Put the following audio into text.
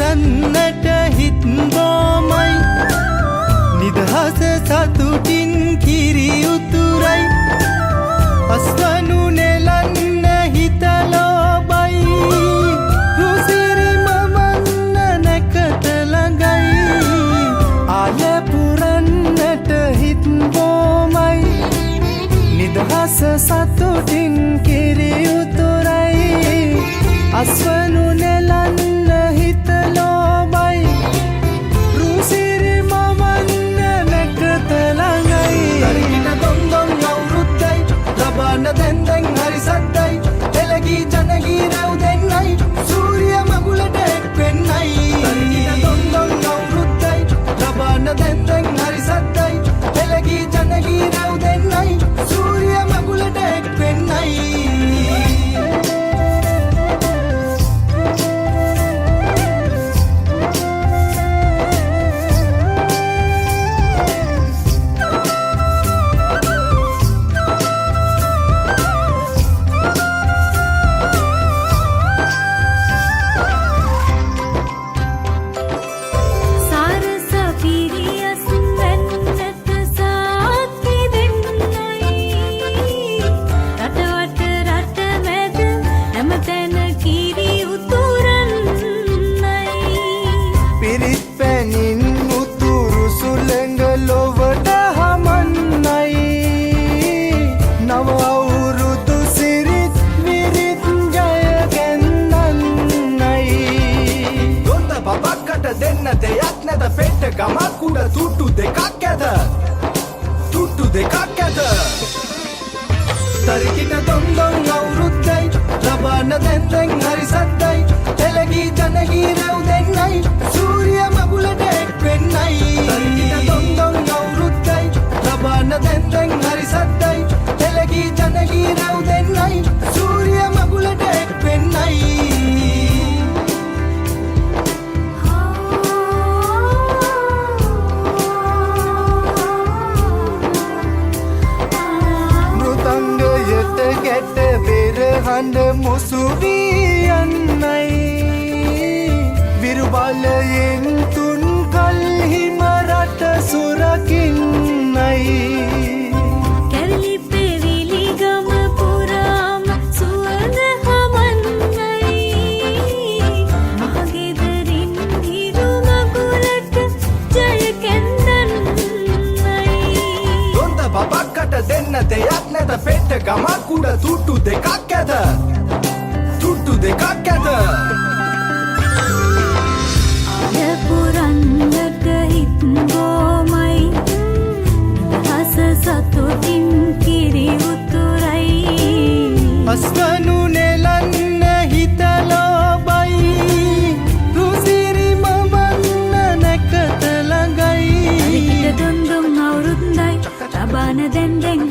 යන්නට හිත් බොමයි නිදහස සතුටින් කිරි උතුරයි අස්වනු නෙලන්න හිත ලෝබයි රුසිරි මවන්න නැකත ළඟයි ආල පුරන්නට හිත් බොමයි නිදහස සතුටින් කිරි උතුරයි අස්වනු නෙලන්න හිත ලෝබයි රුසිරි මවන්න නැකත ළඟයි තරිකිට දොන්දොන් අවුරුද්දයි ලබන්න දැන් දැන් හරි සද්දයි එළගී ජනගී රැව් දෙන්නයි සූරිය මගුලට එක් වෙන්නයි තරිකිට දොන්දොන් අවුරුද්දයි ලබන්න දැන් දැන් හරි සද්දයි එළගී ජනගී රැව් දෙන්නයි සූරිය මගුලට එක් වෙන්නයි දෙයක් නැත පෙට්ට ගමක් උඩ තුට්ටු දෙකක් ඇත තුට්ටු දෙකක් ඇත තරිකිට දොන්දොන් අවුරුද්දයි ලබන්න දැන් දැන් හරි සද්දයි එළගී ජනගී රැව් දෙන්නයි සූරිය මගුලට එක් වෙන්නයි තරිකිට දොන්දොන් අවුරුද්දයි ලබන්න දැන් දැන් හරි සද්දයි එළගී ජනගී රැව් දෙන්නයි සූරිය මගුලට එක් වෙන්නයි හඬ මුසුවී යන්නයි විරුබලයෙන් තුන් කල්හිම රට සුරකින්නයි කැවිලි පෙවිලි ගම පුරාම සුවඳ හමන්නයි මහගෙදරින් හිරු මගුලට ජය කැන්දන්නයි දොන්ද බබක්කට දෙන්න දෙයක් නැත පෙට්ට ගමක් උඩ තුට්ටු දෙකක් ඇත තුට්ටු දෙකක් ඇත ආය පුරන්නට හිත් බොමයි නිදහස සතුටින් කිරි උතුරයි අස්වනු නෙලන්න හිත ලෝබයි රුසිරි මවන්න නැකත ළඟයි තරිකිට දොන්දොන් අවුරුද්දයි ලබන්න දැන් දැන්